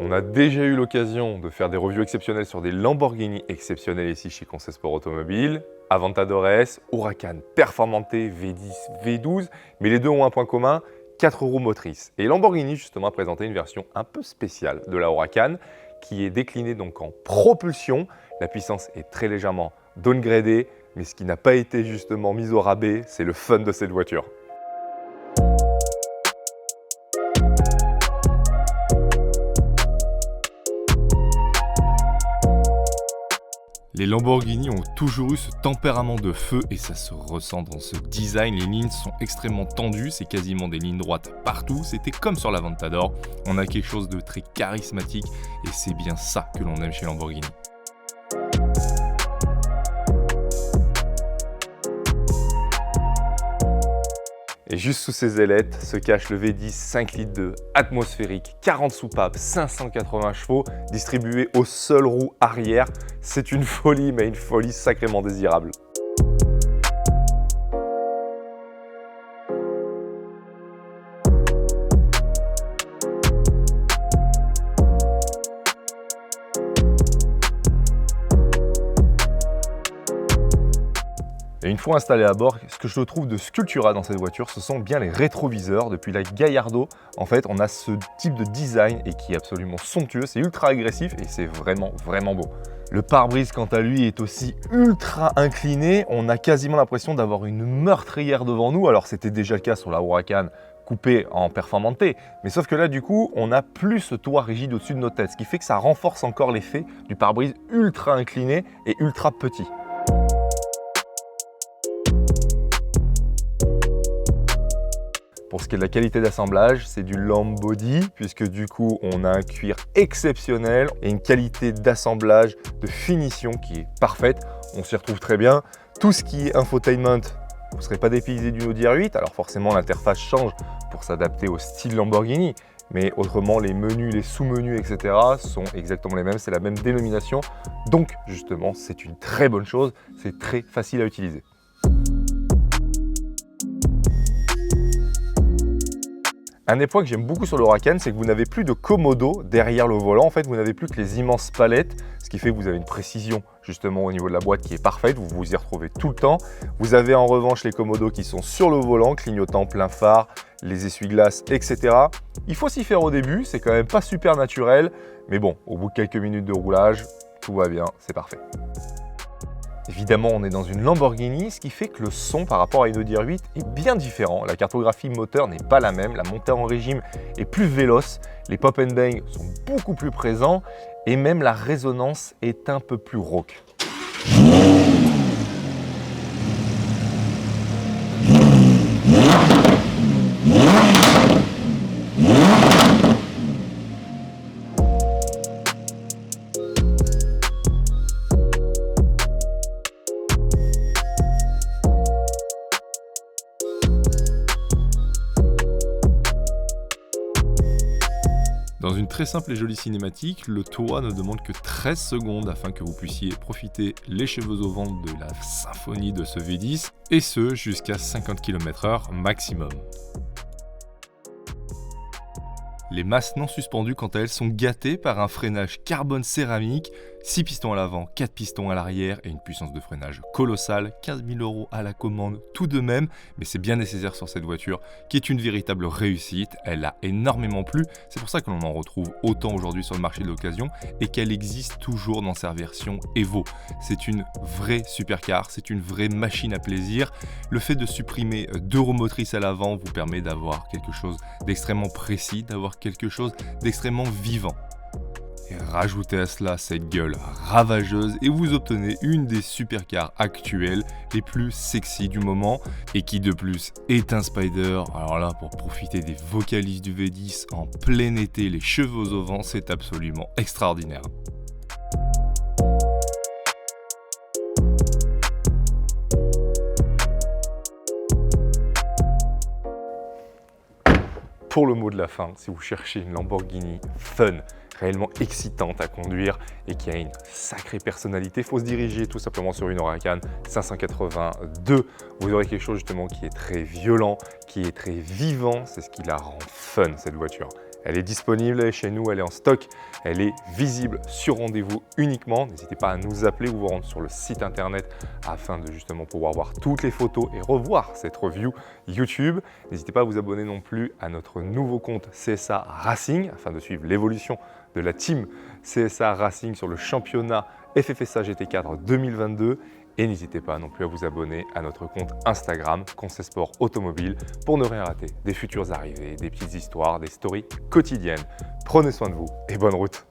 On a déjà eu l'occasion de faire des reviews exceptionnelles sur des Lamborghini exceptionnels ici chez Conseil Sport Automobile, Aventador S, Huracan Performante V10, V12, mais les deux ont un point commun, 4 roues motrices. Et Lamborghini justement a présenté une version un peu spéciale de la Huracan qui est déclinée donc en propulsion. La puissance est très légèrement downgradée, mais ce qui n'a pas été justement mis au rabais, c'est le fun de cette voiture. Les Lamborghini ont toujours eu ce tempérament de feu et ça se ressent dans ce design. Les lignes sont extrêmement tendues, c'est quasiment des lignes droites partout. C'était comme sur l'Aventador. On a quelque chose de très charismatique et c'est bien ça que l'on aime chez Lamborghini. Et juste sous ces ailettes se cache le V10 5 litres de atmosphérique, 40 soupapes, 580 chevaux, distribués aux seules roues arrière. C'est une folie, mais une folie sacrément désirable. Et une fois installé à bord, ce que je trouve de sculptural dans cette voiture, ce sont bien les rétroviseurs. Depuis la Gallardo, en fait, on a ce type de design et qui est absolument somptueux. C'est ultra agressif et c'est vraiment beau. Le pare-brise, quant à lui, est aussi ultra incliné. On a quasiment l'impression d'avoir une meurtrière devant nous. Alors, c'était déjà le cas sur la Huracan coupée en Performante, mais sauf que là, du coup, on n'a plus ce toit rigide au-dessus de nos têtes, ce qui fait que ça renforce encore l'effet du pare-brise ultra incliné et ultra petit. Pour ce qui est de la qualité d'assemblage, c'est du Lambody, puisque du coup, on a un cuir exceptionnel et une qualité d'assemblage, de finition qui est parfaite. On s'y retrouve très bien. Tout ce qui est infotainment, vous ne serez pas dépaysé d'une Audi R8. Alors forcément, l'interface change pour s'adapter au style Lamborghini. Mais autrement, les menus, les sous-menus, etc. sont exactement les mêmes. C'est la même dénomination. Donc, justement, c'est une très bonne chose. C'est très facile à utiliser. Un des points que j'aime beaucoup sur le Huracan, c'est que vous n'avez plus de commodo derrière le volant. En fait, vous n'avez plus que les immenses palettes, ce qui fait que vous avez une précision justement au niveau de la boîte qui est parfaite. Vous vous y retrouvez tout le temps. Vous avez en revanche les commodos qui sont sur le volant, clignotant plein phare, les essuie-glaces, etc. Il faut s'y faire au début, c'est quand même pas super naturel. Mais bon, au bout de quelques minutes de roulage, tout va bien, c'est parfait. Évidemment, on est dans une Lamborghini, ce qui fait que le son par rapport à une Audi R8 est bien différent. La cartographie moteur n'est pas la même, la montée en régime est plus véloce, les pop and bang sont beaucoup plus présents et même la résonance est un peu plus rauque. Dans une très simple et jolie cinématique, le toit ne demande que 13 secondes afin que vous puissiez profiter les cheveux au vent de la symphonie de ce V10, et ce jusqu'à 50 km/h maximum. Les masses non suspendues, quant à elles, sont gâtées par un freinage carbone céramique, 6 pistons à l'avant, 4 pistons à l'arrière et une puissance de freinage colossale, 15 000 € à la commande tout de même, mais c'est bien nécessaire sur cette voiture qui est une véritable réussite. Elle a énormément plu, c'est pour ça que l'on en retrouve autant aujourd'hui sur le marché de l'occasion et qu'elle existe toujours dans sa version Evo. C'est une vraie supercar, c'est une vraie machine à plaisir. Le fait de supprimer 2 roues motrices à l'avant vous permet d'avoir quelque chose d'extrêmement précis, d'avoir quelque chose d'extrêmement vivant. Et rajoutez à cela cette gueule ravageuse et vous obtenez une des supercars actuelles les plus sexy du moment et qui de plus est un Spider. Alors là, pour profiter des vocalises du V10 en plein été, les cheveux au vent, c'est absolument extraordinaire. Pour le mot de la fin, si vous cherchez une Lamborghini fun, réellement excitante à conduire et qui a une sacrée personnalité, il faut se diriger tout simplement sur une Huracan 582. Vous aurez quelque chose justement qui est très violent, qui est très vivant, c'est ce qui la rend fun cette voiture. Elle est disponible chez nous, elle est en stock, elle est visible sur rendez-vous uniquement. N'hésitez pas à nous appeler ou vous rendre sur le site internet afin de justement pouvoir voir toutes les photos et revoir cette review YouTube. N'hésitez pas à vous abonner non plus à notre nouveau compte CSA Racing afin de suivre l'évolution de la team CSA Racing sur le championnat FFSA GT4 2022. Et n'hésitez pas non plus à vous abonner à notre compte Instagram Conseil Sport Automobile pour ne rien rater des futures arrivées, des petites histoires, des stories quotidiennes. Prenez soin de vous et bonne route!